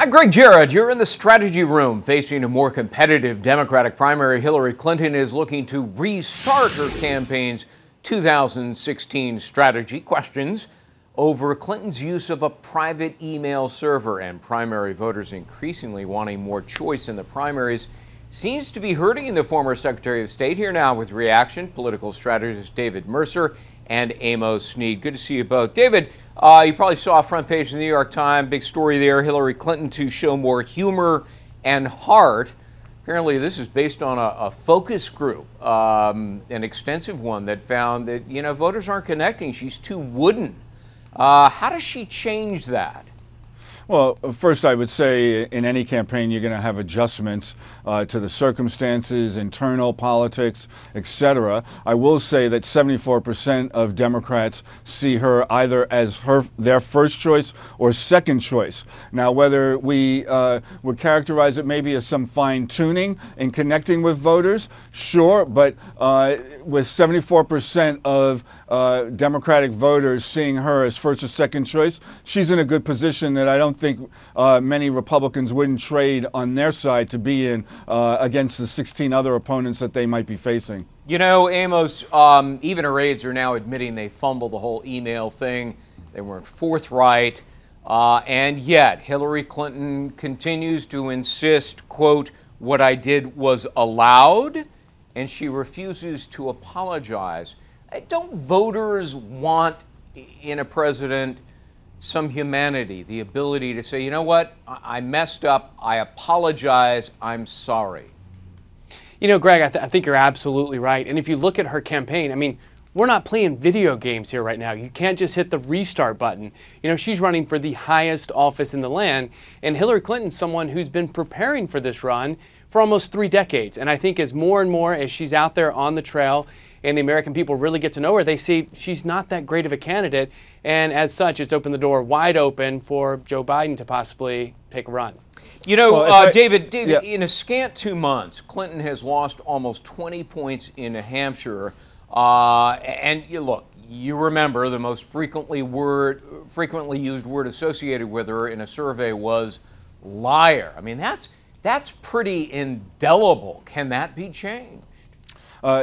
I'm Greg Jarrett. You're in the strategy room. Facing a more competitive Democratic primary, Hillary Clinton is looking to restart her campaign's 2016 strategy. Questions over Clinton's use of a private email server and primary voters increasingly wanting more choice in the primaries seems to be hurting the former Secretary of State. Here now with reaction, political strategist David Mercer and Amos Snead. Good to see you both. David, you probably saw a front page of the New York Times, big story there, Hillary Clinton to show more humor and heart. Apparently this is based on a focus group, an extensive one that found that, voters aren't connecting. She's too wooden. How does she change that? Well, first I would say in any campaign you're going to have adjustments to the circumstances, internal politics, etc. I will say that 74% of Democrats see her either as their first choice or second choice. Now, whether we would characterize it maybe as some fine-tuning in connecting with voters, sure, but with 74% of Democratic voters seeing her as first or second choice, she's in a good position that I don't think many Republicans wouldn't trade on their side to be in against the 16 other opponents that they might be facing. You know, Amos, even her aides are now admitting they fumbled the whole email thing. They weren't forthright. And yet Hillary Clinton continues to insist, quote, "What I did was allowed," and she refuses to apologize. Don't voters want in a president some humanity, the ability to say, you know what, I messed up, I apologize, I'm sorry? You know, Greg, I think you're absolutely right. And if you look at her campaign, I mean, we're not playing video games here right now. You can't just hit the restart button. You know, she's running for the highest office in the land, and Hillary Clinton's someone who's been preparing for this run for almost 3 decades. And I think as more and more as she's out there on the trail and the American people really get to know her, they see she's not that great of a candidate. And as such, it's opened the door wide open for Joe Biden to possibly take a run. You know, well, David, yeah. In a scant 2 months, Clinton has lost almost 20 points in New Hampshire. And look, you remember the most frequently used word associated with her in a survey was liar. I mean, that's pretty indelible. Can that be changed?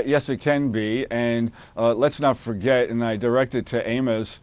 Yes, it can be, and let's not forget, and I direct it to Amos,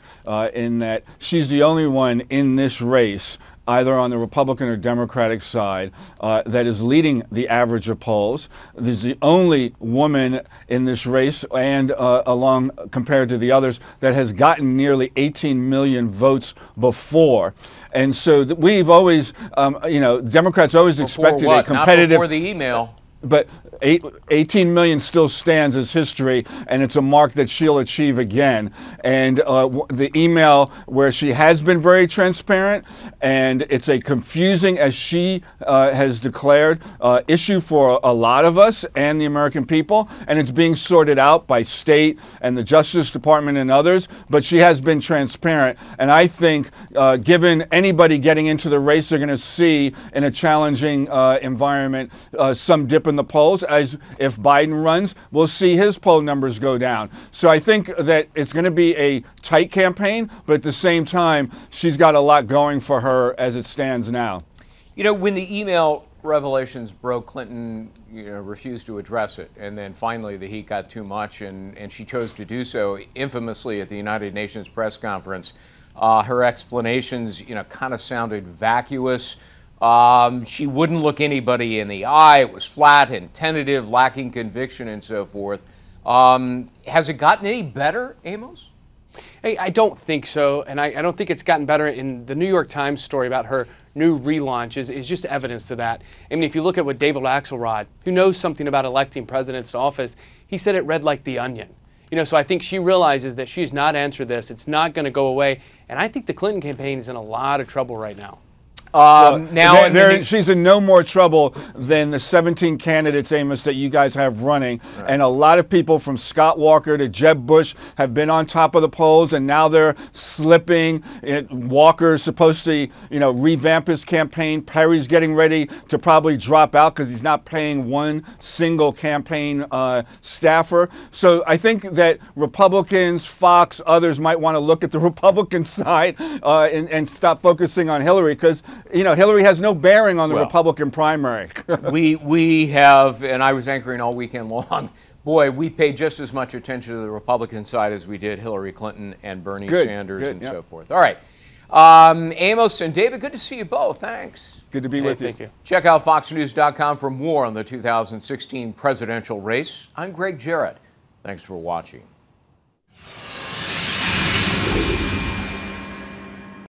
in that she's the only one in this race, either on the Republican or Democratic side, that is leading the average of polls. There's the only woman in this race, and along compared to the others, that has gotten nearly 18 million votes before. And so we've always, Democrats always expected a competitive. Not before the email. But 18 million still stands as history, and it's a mark that she'll achieve again. And the email where she has been very transparent, and it's a confusing, as she has declared, issue for a lot of us and the American people, and it's being sorted out by state and the Justice Department and others, but she has been transparent. And I think given anybody getting into the race, they're going to see in a challenging environment some dip in the polls. As if Biden runs, we'll see his poll numbers go down. So I think that it's going to be a tight campaign, but at the same time, she's got a lot going for her as it stands now. You know, when the email revelations broke, Clinton refused to address it, and then finally the heat got too much, and she chose to do so infamously at the United Nations press conference. Her explanations, kind of sounded vacuous. She wouldn't look anybody in the eye. It was flat and tentative, lacking conviction and so forth. Has it gotten any better, Amos? Hey, I don't think so, and I don't think it's gotten better. In the New York Times story about her new relaunch is just evidence to that. I mean, if you look at what David Axelrod, who knows something about electing presidents to office, he said it read like The Onion. So I think she realizes that she's not answered this. It's not going to go away, and I think the Clinton campaign is in a lot of trouble right now. She's in no more trouble than the 17 candidates, Amos, that you guys have running. Right. And a lot of people from Scott Walker to Jeb Bush have been on top of the polls, and now they're slipping. Walker's supposed to, revamp his campaign. Perry's getting ready to probably drop out because he's not paying one single campaign staffer. So I think that Republicans, Fox, others might want to look at the Republican side and stop focusing on Hillary, because you know, Hillary has no bearing on the Well, Republican primary. we have, and I was anchoring all weekend long. Boy, we paid just as much attention to the Republican side as we did Hillary Clinton and Bernie Sanders and so forth. All right. Amos and David, good to see you both. Thanks. Good to be with you. Thank you. Check out foxnews.com for more on the 2016 presidential race. I'm Greg Jarrett. Thanks for watching.